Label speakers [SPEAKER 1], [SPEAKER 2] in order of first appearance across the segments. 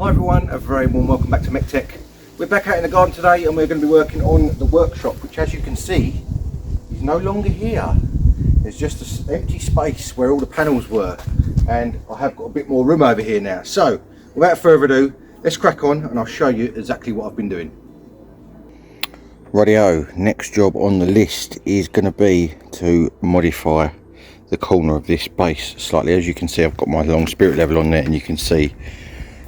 [SPEAKER 1] Hi everyone, a very warm welcome back to Mec-Tec. We're back out in the garden today and we're going to be working on the workshop, which as you can see is no longer here. There's just an empty space where all the panels were, and I have got a bit more room over here now. So without further ado, let's crack on and I'll show you exactly what I've been doing. Rightio, next job on the list is going to be to modify the corner of this base slightly. As you can see, I've got my long spirit level on there and you can see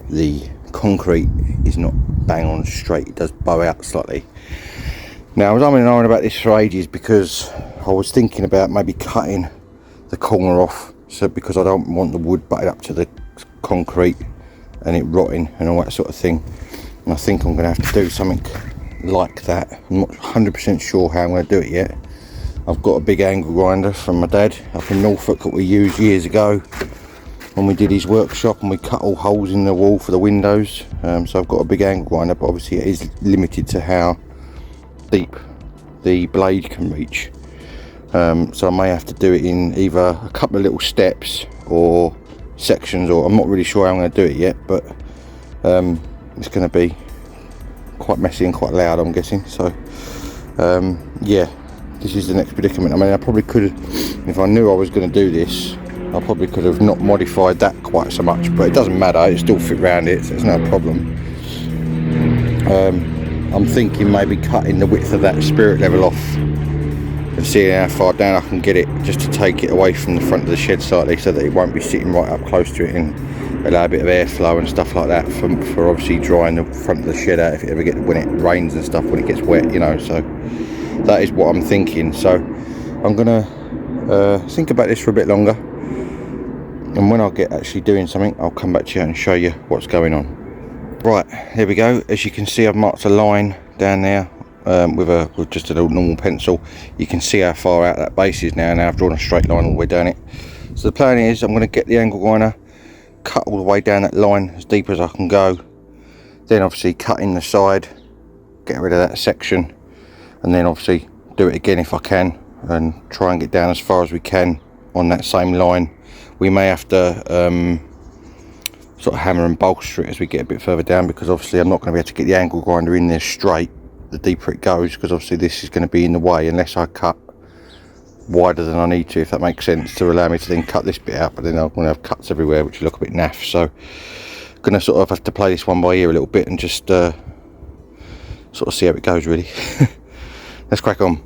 [SPEAKER 1] the concrete is not bang on straight, it does bow out slightly. Now I was umming and ahhing about this for ages because I was thinking about maybe cutting the corner off, so because I don't want the wood butted up to the concrete and it rotting and all that sort of thing, and I think I'm going to have to do something like that. I'm not 100% sure how I'm going to do it yet. I've got a big angle grinder from my dad up in Norfolk that we used years ago when we did his workshop, and we cut all holes in the wall for the windows. So I've got a big angle grinder, but obviously it is limited to how deep the blade can reach. So I may have to do it in either a couple of little steps or sections, or I'm not really sure how I'm going to do it yet, but it's going to be quite messy and quite loud, I'm guessing. So yeah, this is the next predicament. I mean, I probably could have, if I knew I was going to do this, I probably could have not modified that quite so much, but it doesn't matter, it still fit around it, so it's no problem. I'm thinking maybe cutting the width of that spirit level off and seeing how far down I can get it, just to take it away from the front of the shed slightly, so that it won't be sitting right up close to it, and allow a bit of airflow and stuff like that for obviously drying the front of the shed out if it ever gets, when it rains and stuff, when it gets wet, you know. So that is what I'm thinking. So I'm gonna think about this for a bit longer, and when I get actually doing something, I'll come back to you and show you what's going on. Right, here we go. As you can see, I've marked a line down there with just a little normal pencil. You can see how far out that base is now. Now I've drawn a straight line all the way down it. So the plan is I'm going to get the angle grinder, cut all the way down that line as deep as I can go, then obviously cut in the side, get rid of that section, and then obviously do it again if I can, and try and get down as far as we can on that same line. We may have to sort of hammer and bolster it as we get a bit further down, because obviously I'm not going to be able to get the angle grinder in there straight the deeper it goes, because obviously this is going to be in the way unless I cut wider than I need to, if that makes sense, to allow me to then cut this bit out. But then I'm going to have cuts everywhere which look a bit naff, so I'm going to sort of have to play this one by ear a little bit and just sort of see how it goes, really. Let's crack on.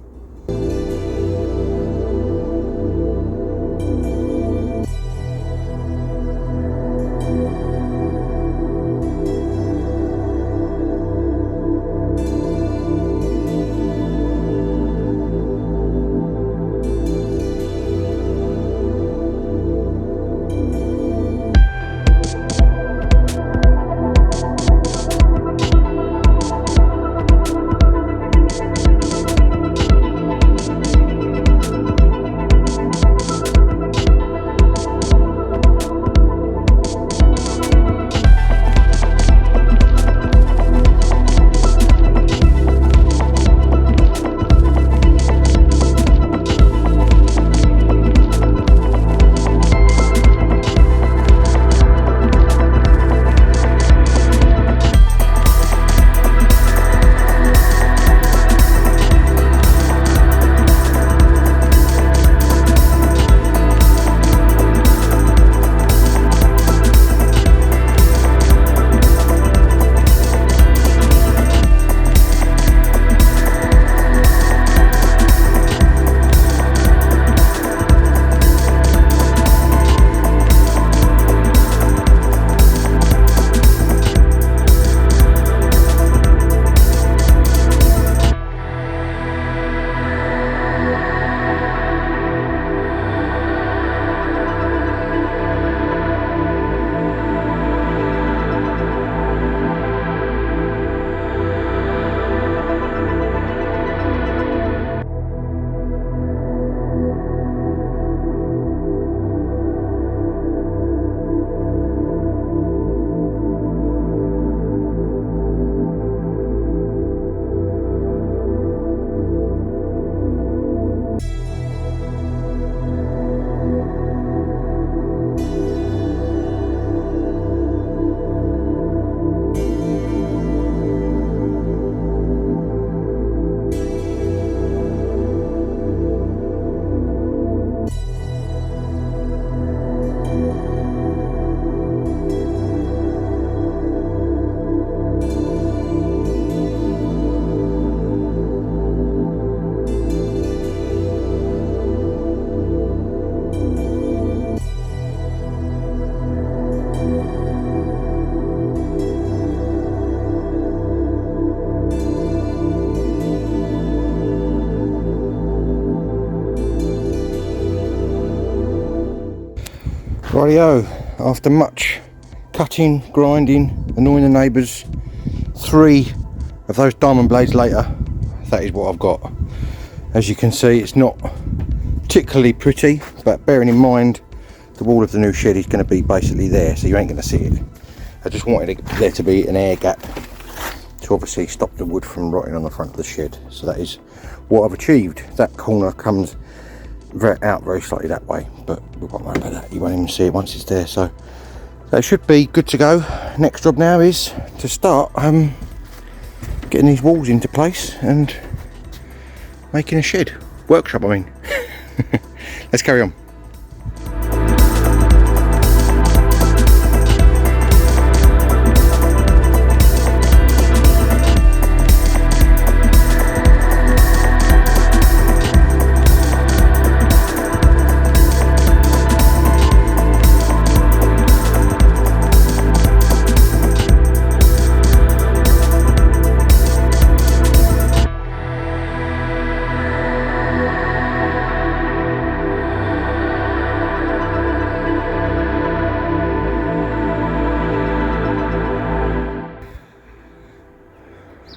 [SPEAKER 1] Rightio, after much cutting, grinding, annoying the neighbours, 3 of those diamond blades later, that is what I've got. As you can see, it's not particularly pretty, but bearing in mind the wall of the new shed is going to be basically there, so you ain't going to see it. I just wanted there to be an air gap to obviously stop the wood from rotting on the front of the shed. So that is what I've achieved. That corner comes out very slightly that way, but we won't worry about that. You won't even see it once it's there. So that should be good to go. Next job now is to start getting these walls into place and making a shed. Workshop, I mean. Let's carry on.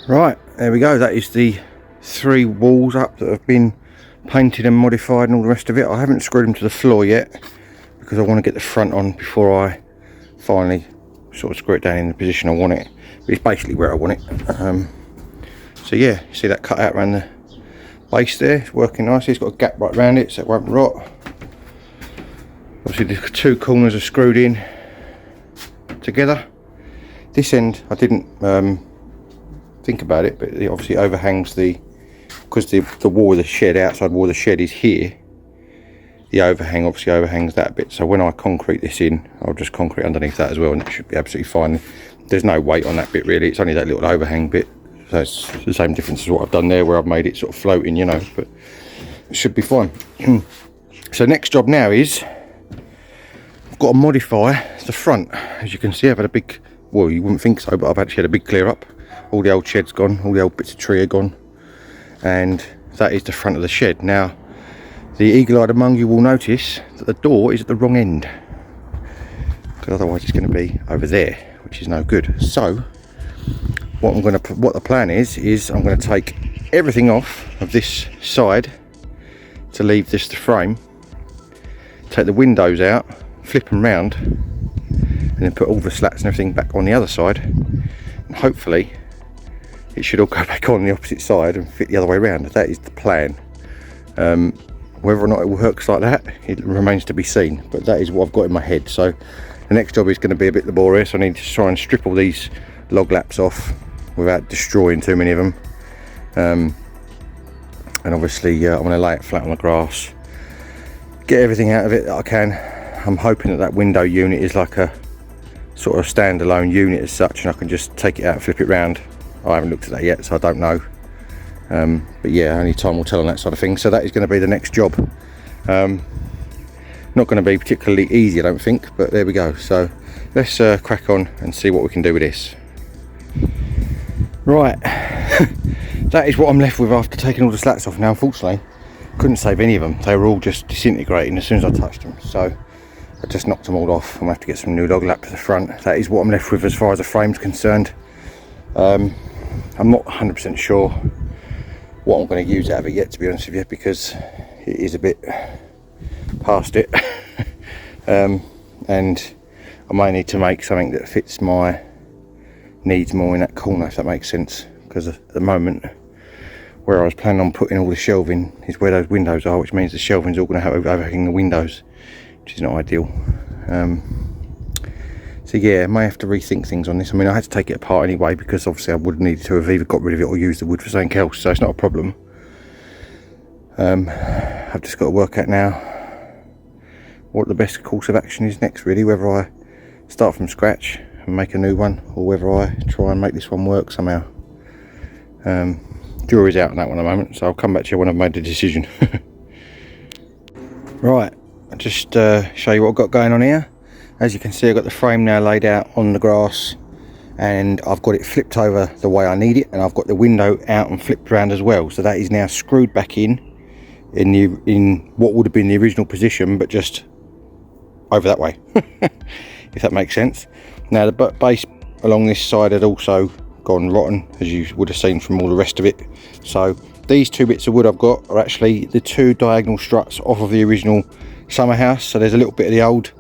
[SPEAKER 1] Right, there we go. That is the 3 walls up that have been painted and modified and all the rest of it. I haven't screwed them to the floor yet because I want to get the front on before I finally sort of screw it down in the position I want it. But it's basically where I want it. So yeah, see that cut out around the base there? It's working nicely. It's got a gap right around it so it won't rot. Obviously the 2 corners are screwed in together. This end I didn't think about it, but it obviously overhangs because the wall of the shed, outside wall of the shed is here. The overhang obviously overhangs that bit, so when I concrete this in, I'll just concrete underneath that as well and it should be absolutely fine. There's no weight on that bit really, it's only that little overhang bit, so it's the same difference as what I've done there where I've made it sort of floating, you know, but it should be fine. So next job now is I've got to modify the front. As you can see, I've had a big, well, you wouldn't think so, but I've actually had a big clear up. All the old shed's gone, all the old bits of tree are gone, and that is the front of the shed. Now, the eagle-eyed among you will notice that the door is at the wrong end, because otherwise it's going to be over there, which is no good. So, what the plan is I'm going to take everything off of this side to leave this the frame, take the windows out, flip them round, and then put all the slats and everything back on the other side, and hopefully it should all go back on the opposite side and fit the other way around. That is the plan. Whether or not it works like that, it remains to be seen, but that is what I've got in my head. So the next job is going to be a bit laborious. I need to try and strip all these log laps off without destroying too many of them, and obviously I'm going to lay it flat on the grass, get everything out of it that I can. I'm hoping that window unit is like a sort of standalone unit as such, and I can just take it out and flip it round. I haven't looked at that yet, so I don't know. But yeah, only time will tell on that sort of thing. So that is going to be the next job. Not going to be particularly easy, I don't think, but there we go. So let's crack on and see what we can do with this. Right, that is what I'm left with after taking all the slats off. Now, unfortunately, couldn't save any of them. They were all just disintegrating as soon as I touched them. So I just knocked them all off. I'm going to have to get some new log lap to the front. That is what I'm left with as far as the frame's concerned. I'm not 100% sure what I'm going to use out of it yet, to be honest with you, because it is a bit past it. And I may need to make something that fits my needs more in that corner, if that makes sense, because at the moment where I was planning on putting all the shelving is where those windows are, which means the shelving's all going to have overhanging the windows, which is not ideal. So yeah, I may have to rethink things on this. I mean, I had to take it apart anyway, because obviously I would have needed to have either got rid of it or used the wood for something else, so it's not a problem. I've just got to work out now what the best course of action is next, really, whether I start from scratch and make a new one, or whether I try and make this one work somehow. Jury's out on that one at the moment, so I'll come back to you when I've made the decision. Right, I'll just show you what I've got going on here. As you can see, I've got the frame now laid out on the grass, and I've got it flipped over the way I need it, and I've got the window out and flipped around as well. So that is now screwed back in what would have been the original position, but just over that way, if that makes sense. Now the base along this side had also gone rotten, as you would have seen from all the rest of it. So these two bits of wood I've got are actually the two diagonal struts off of the original summer house. So there's a little bit of the old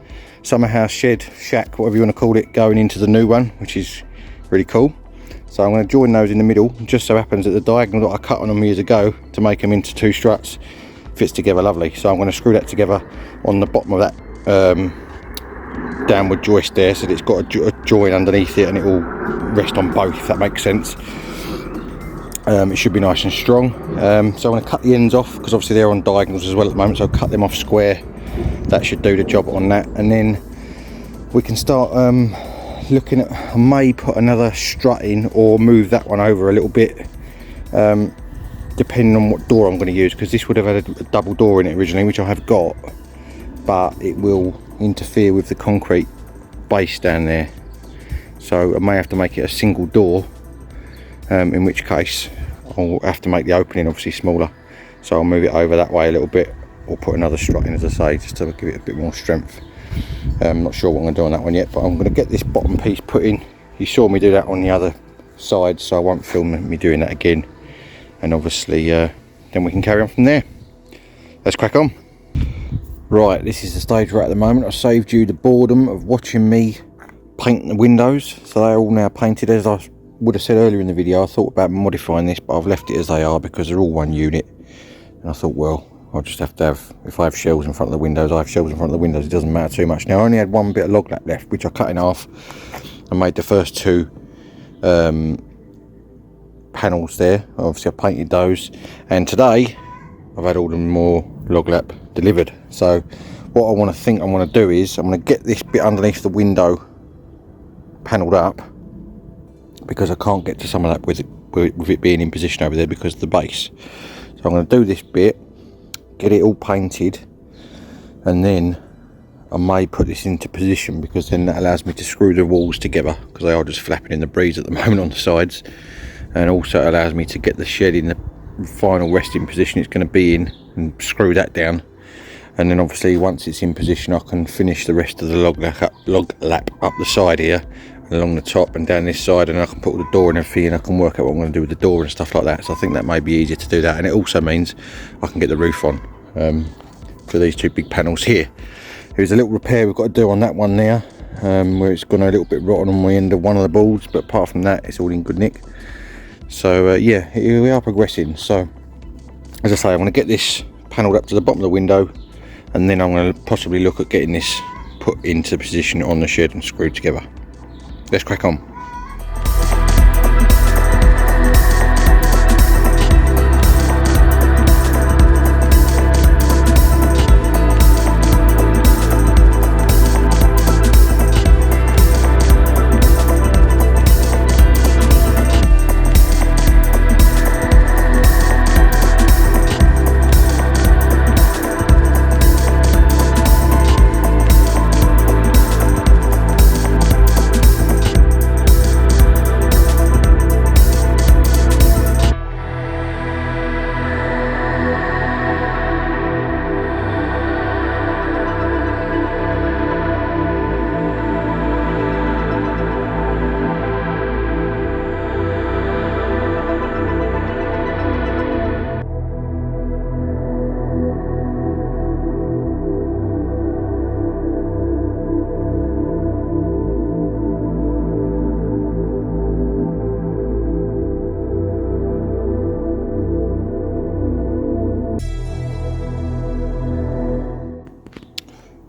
[SPEAKER 1] summer house shed, shack, whatever you want to call it, going into the new one, which is really cool. So I'm going to join those in the middle. It just so happens that the diagonal that I cut on them years ago to make them into two struts fits together lovely. So I'm going to screw that together on the bottom of that downward joist there, so that it's got a join underneath it and it will rest on both, if that makes sense. It should be nice and strong. So I'm going to cut the ends off, because obviously they're on diagonals as well at the moment, so I'll cut them off square. That should do the job on that, and then we can start looking at, I may put another strut in or move that one over a little bit, depending on what door I'm going to use, because this would have had a double door in it originally, which I have got, but it will interfere with the concrete base down there, so I may have to make it a single door, in which case I'll have to make the opening obviously smaller, so I'll move it over that way a little bit, or put another strut in, as I say, just to give it a bit more strength. I'm not sure what I'm going to do on that one yet, but I'm going to get this bottom piece put in. You saw me do that on the other side, so I won't film me doing that again, and obviously then we can carry on from there. Let's crack on. Right, this is the stage we're at the moment. I saved you the boredom of watching me paint the windows, so they're all now painted. As I would have said earlier in the video, I thought about modifying this, but I've left it as they are because they're all one unit, and I thought, well, I'll just have to have, if I have shelves in front of the windows, I have shelves in front of the windows. It doesn't matter too much. Now I only had one bit of log lap left, which I cut in half and made the first two panels there. Obviously I painted those, and today I've had all the more log lap delivered. So what I want to do is I'm going to get this bit underneath the window panelled up, because I can't get to some of that with it being in position over there because of the base. So I'm going to do this bit, get it all painted, and then I may put this into position, because then that allows me to screw the walls together, because they are just flapping in the breeze at the moment on the sides, and also allows me to get the shed in the final resting position it's going to be in and screw that down. And then obviously once it's in position I can finish the rest of the log lap up the side here and along the top and down this side, and I can put the door and everything, and I can work out what I'm going to do with the door and stuff like that. So I think that may be easier to do that, and it also means I can get the roof on for these two big panels here. There's a little repair we've got to do on that one there, where it's gone a little bit rotten on the end of one of the boards, but apart from that it's all in good nick. So yeah, we are progressing. So as I say, I'm going to get this panelled up to the bottom of the window, and then I'm going to possibly look at getting this put into position on the shed and screwed together. Let's crack on.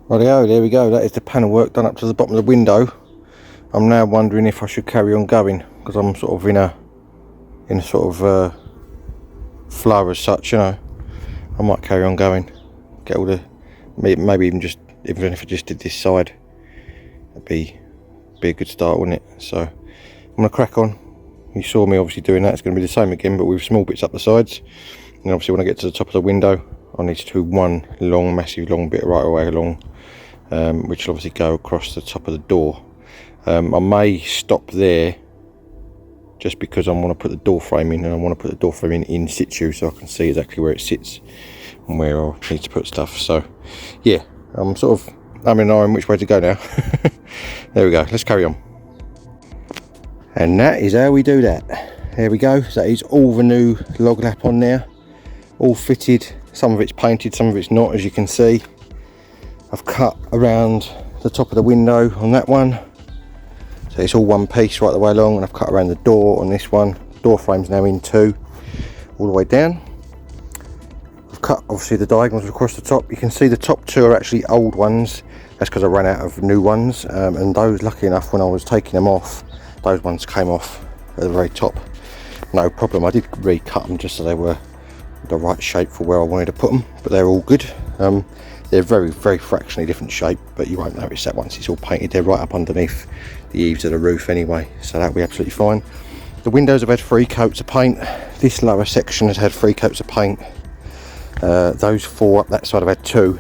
[SPEAKER 1] Rightio, there we go. That is the panel work done up to the bottom of the window. I'm now wondering if I should carry on going, because I'm sort of in a sort of flow as such, you know. I might carry on going, get all the, maybe even if I just did this side, that'd be a good start, wouldn't it? So I'm gonna crack on. You saw me obviously doing that. It's going to be the same again, but with small bits up the sides. And obviously when I get to the top of the window, I need to do one massive long bit right away along, which will obviously go across the top of the door. I may stop there just because I want to put the door frame in, and I want to put the door frame in situ, so I can see exactly where it sits and where I need to put stuff. So yeah, I'm sort of I'm in knowing which way to go now. There we go, let's carry on. And that is how we do that. There we go, so that is all the new log lap on there, all fitted. Some of it's painted, some of it's not, as you can see. I've cut around the top of the window on that one, so it's all one piece right the way along, and I've cut around the door on this one. Door frame's now in two, all the way down. I've cut obviously the diagonals across the top. You can see the top two are actually old ones. That's because I ran out of new ones, and those, lucky enough, when I was taking them off, those ones came off at the very top, no problem. I did recut them just so they were the right shape for where I wanted to put them, but they're all good. They're very fractionally different shape, but you won't notice that once it's all painted. They're right up underneath the eaves of the roof anyway, so that'll be absolutely fine. The windows have had 3 coats of paint. This lower section has had 3 coats of paint. Those 4 up that side have had 2,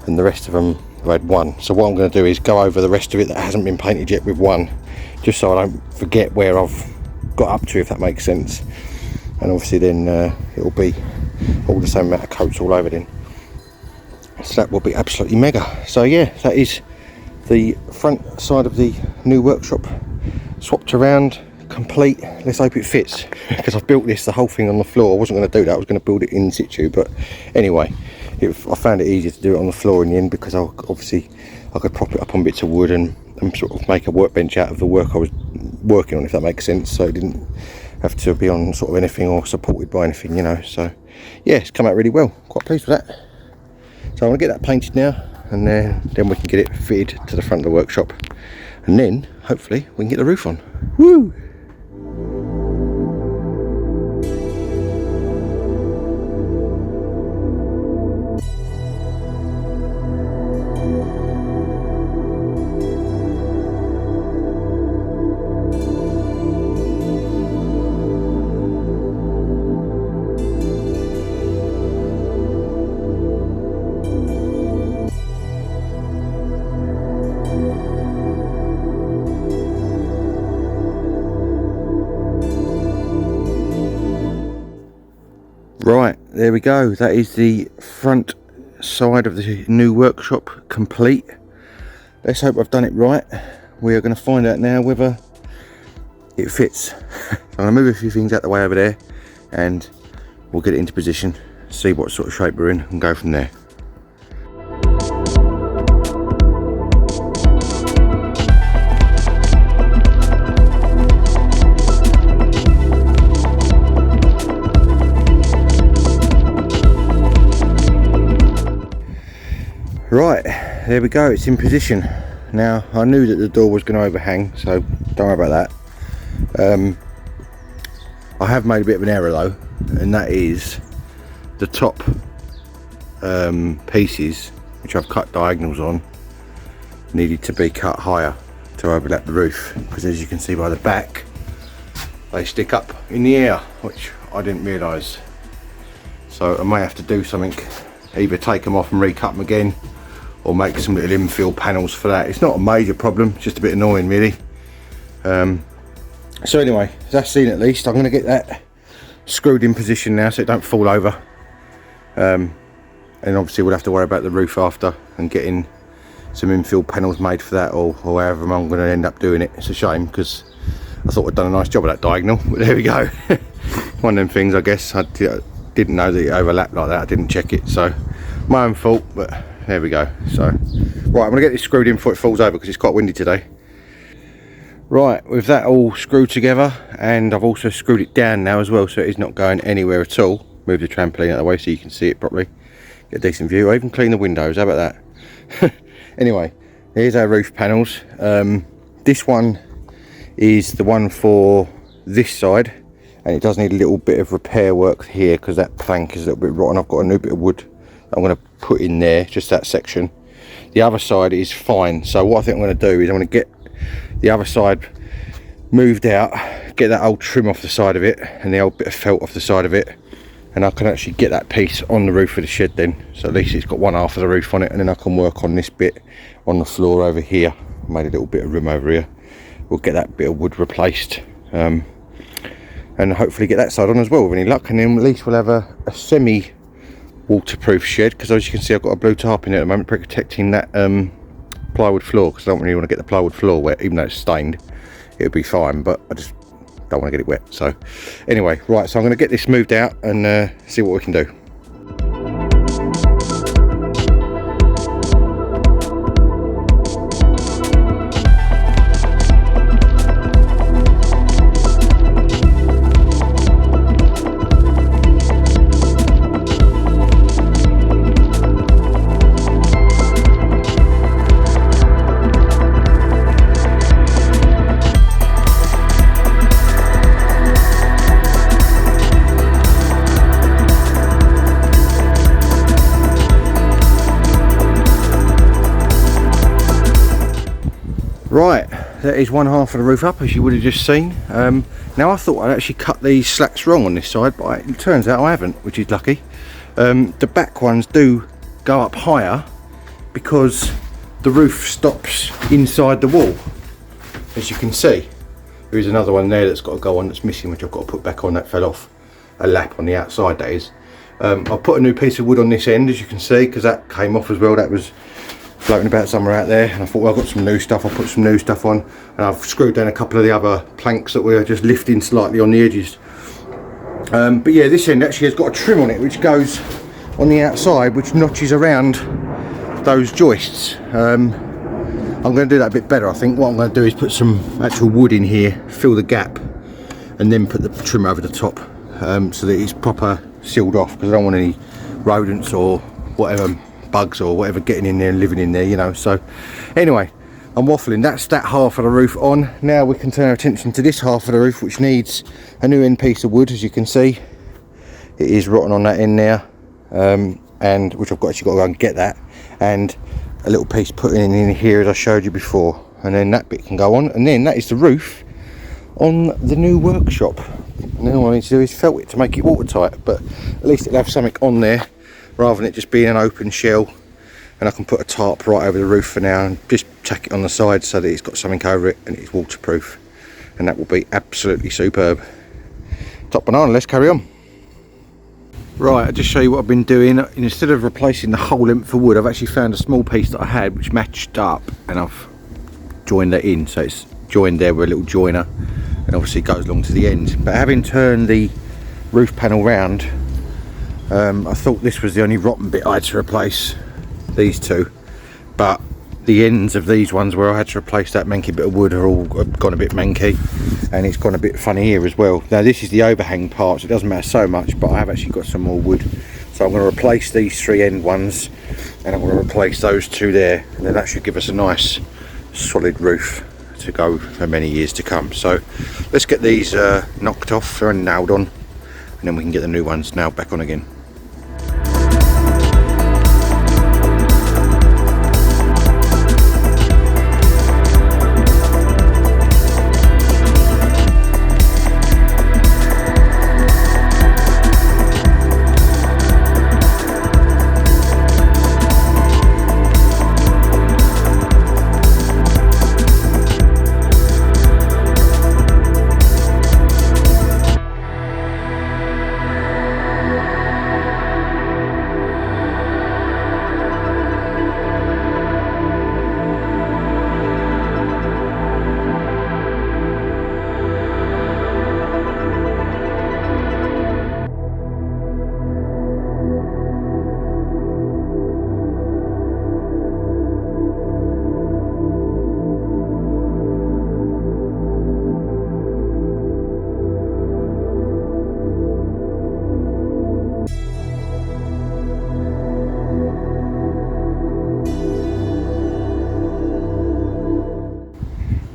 [SPEAKER 1] and the rest of them have had 1. So what I'm going to do is go over the rest of it that hasn't been painted yet with 1, just so I don't forget where I've got up to, if that makes sense. And obviously then it'll be all the same amount of coats all over then, so that will be absolutely mega. So yeah, that is the front side of the new workshop swapped around, complete. Let's hope it fits, because I've built this, the whole thing on the floor. I wasn't going to do that, I was going to build it in situ, but anyway, I found it easier to do it on the floor in the end, because I could prop it up on bits of wood and sort of make a workbench out of the work I was working on, if that makes sense. So it didn't have to be on sort of anything or supported by anything, you know. So yeah, it's come out really well, quite pleased with that. So I'm going to get that painted now, and then we can get it fitted to the front of the workshop, and then hopefully we can get the roof on. Woo! Right, there we go. That is the front side of the new workshop complete. Let's hope I've done it right. We are going to find out now whether it fits. I'm going to move a few things out the way over there, and we'll get it into position, see what sort of shape we're in, and go from there. Right, there we go, it's in position. Now, I knew that the door was going to overhang, so don't worry about that. I have made a bit of an error though, and that is the top pieces, which I've cut diagonals on, needed to be cut higher to overlap the roof, because as you can see by the back, they stick up in the air, which I didn't realise. So I may have to do something, either take them off and recut them again, or make some little infill panels for that. It's not a major problem, it's just a bit annoying really. So anyway, that's seen at least. I'm going to get that screwed in position now so it don't fall over. And obviously we'll have to worry about the roof after, and getting some infill panels made for that, or however I'm going to end up doing it. It's a shame, because I thought I'd done a nice job of that diagonal, but there we go. One of them things, I guess. I didn't know that it overlapped like that. I didn't check it, so my own fault, but there we go. So right, I'm going to get this screwed in before it falls over, because it's quite windy today. Right, with that all screwed together, and I've also screwed it down now as well, so it is not going anywhere at all. Move the trampoline out of the way so you can see it properly, get a decent view. I even clean the windows, how about that? Anyway, here's our roof panels. This one is the one for this side, and it does need a little bit of repair work here, because that plank is a little bit rotten. I've got a new bit of wood I'm going to put in there, just that section. The other side is fine, so what I think I'm going to do is I'm going to get the other side moved out, get that old trim off the side of it, and the old bit of felt off the side of it, and I can actually get that piece on the roof of the shed then, so at least it's got one half of the roof on it, and then I can work on this bit on the floor over here. Made a little bit of room over here. We'll get that bit of wood replaced, and hopefully get that side on as well with any luck, and then at least we'll have a semi waterproof shed, because as you can see I've got a blue tarp in it at the moment protecting that plywood floor, because I don't really want to get the plywood floor wet. Even though it's stained, it'll be fine, but I just don't want to get it wet. So anyway, right, so I'm going to get this moved out and see what we can do. Right, that is one half of the roof up, as you would have just seen. Now I thought I'd actually cut these slats wrong on this side, but it turns out I haven't, which is lucky. The back ones do go up higher because the roof stops inside the wall, as you can see. There is another one there that's got to go on, that's missing, which I've got to put back on. That fell off a lap on the outside, that is. I've put a new piece of wood on this end, as you can see, because that came off as well. That was floating about somewhere out there, and I thought, well, I've got some new stuff, I'll put some new stuff on, and I've screwed down a couple of the other planks that were just lifting slightly on the edges. But yeah, this end actually has got a trim on it which goes on the outside, which notches around those joists. I'm going to do that a bit better. I think what I'm going to do is put some actual wood in here, fill the gap, and then put the trim over the top, so that it's proper sealed off, because I don't want any rodents or whatever, bugs or whatever, getting in there and living in there, you know. So anyway, I'm waffling. That's that half of the roof on. Now we can turn our attention to this half of the roof, which needs a new end piece of wood. As you can see, it is rotten on that end now, and which I've actually got to go and get that, and a little piece put in here as I showed you before, and then that bit can go on, and then that is the roof on the new workshop. And then all I need to do is felt it to make it watertight, but at least it'll have something on there rather than it just being an open shell. And I can put a tarp right over the roof for now and just tack it on the side so that it's got something over it and it's waterproof, and that will be absolutely superb. Top banana, let's carry on. Right, I'll just show you what I've been doing. Instead of replacing the whole length of wood, I've actually found a small piece that I had which matched up, and I've joined that in, so it's joined there with a little joiner, and obviously it goes along to the end. But having turned the roof panel round, I thought this was the only rotten bit I had to replace, these two, but the ends of these ones where I had to replace that manky bit of wood are all gone a bit manky, and it's gone a bit funny here as well. Now this is the overhang part, so it doesn't matter so much, but I have actually got some more wood, so I'm going to replace these three end ones, and I'm going to replace those two there, and then that should give us a nice solid roof to go for many years to come. So let's get these knocked off and nailed on, and then we can get the new ones nailed back on again.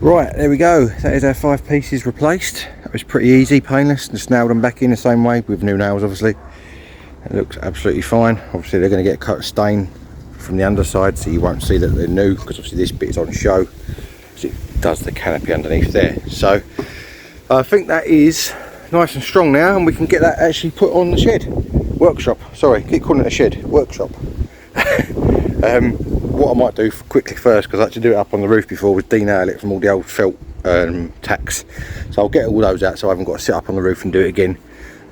[SPEAKER 1] Right, there we go. That is our 5 pieces replaced. That was pretty easy, painless. Just nailed them back in the same way with new nails, obviously. It looks absolutely fine. Obviously they're going to get a coat of stain from the underside, so you won't see that they're new, because obviously this bit is on show, so it does the canopy underneath there. So I think that is nice and strong now, and we can get that actually put on the shed. Workshop, sorry, keep calling it a shed, workshop. What I might do quickly first, because I had to do it up on the roof before, was denail it from all the old felt tacks. So I'll get all those out so I haven't got to sit up on the roof and do it again,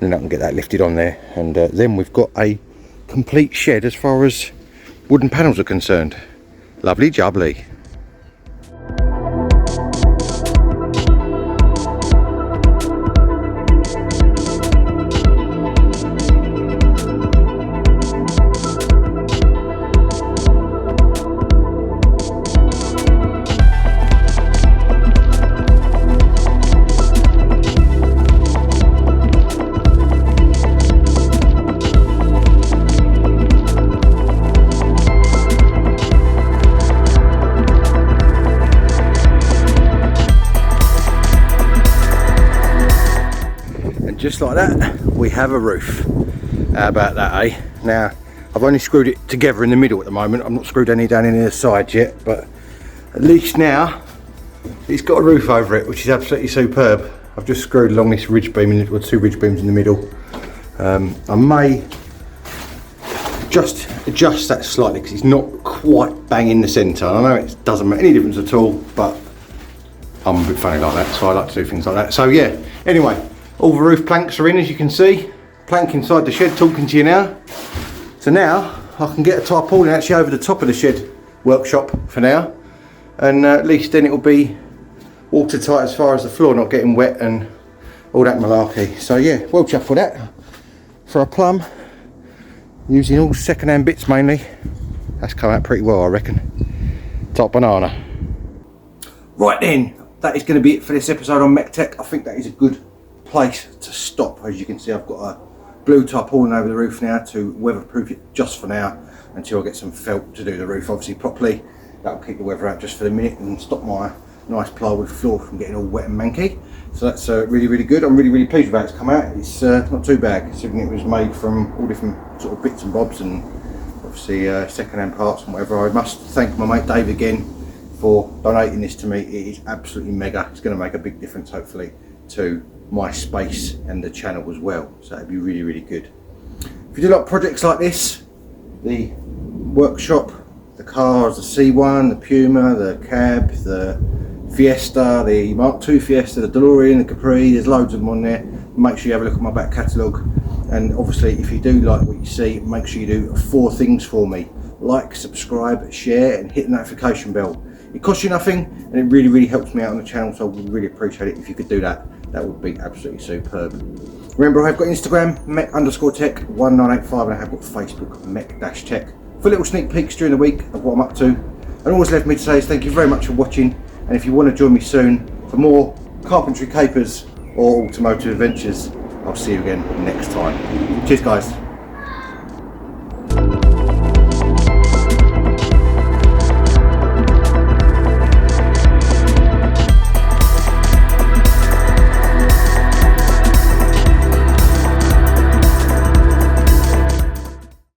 [SPEAKER 1] and then I can get that lifted on there, and then we've got a complete shed as far as wooden panels are concerned. Lovely jubbly. just like that, we have a roof. How about that, eh? Now, I've only screwed it together in the middle at the moment. I've not screwed any down any of the sides yet, but at least now it's got a roof over it, which is absolutely superb. I've just screwed along this ridge beam, with 2 ridge beams in the middle. I may just adjust that slightly because it's not quite bang in the centre. I know it doesn't make any difference at all, but I'm a bit funny like that, so I like to do things like that. So yeah, anyway, all the roof planks are in, as you can see. Plank inside the shed, talking to you now. So now I can get a tarpaulin actually over the top of the shed workshop for now, and at least then it will be watertight as far as the floor not getting wet and all that malarkey. So yeah, well chuffed with that. For a plumb, using all second-hand bits mainly. That's come out pretty well, I reckon. Top banana. Right then, that is going to be it for this episode on Mec-Tec. I think that is a good place to stop. As you can see, I've got a blue tarpaulin over the roof now to weatherproof it just for now until I get some felt to do the roof obviously properly. That'll keep the weather out just for the minute and stop my nice plywood floor from getting all wet and manky. So that's really good. I'm really pleased with how it's come out. It's not too bad considering it was made from all different sort of bits and bobs and obviously second-hand parts and whatever. I must thank my mate Dave again for donating this to me. It is absolutely mega. It's going to make a big difference hopefully to my space and the channel as well, so that'd be really good. If you do like projects like this, the workshop, the cars, the C1, the Puma, the cab, the Fiesta, the Mark II Fiesta, the DeLorean, the Capri, there's loads of them on there. Make sure you have a look at my back catalogue, and obviously if you do like what you see, make sure you do 4 things for me: like, subscribe, share and hit the notification bell. It costs you nothing and it really helps me out on the channel, so I would really appreciate it if you could do that. That would be absolutely superb. Remember, I've got Instagram, Mec_Tec1985, and I have got Facebook, Mec-Tec, for little sneak peeks during the week of what I'm up to. And all that's left me to say is thank you very much for watching, and if you want to join me soon for more carpentry capers or automotive adventures, I'll see you again next time. Cheers guys.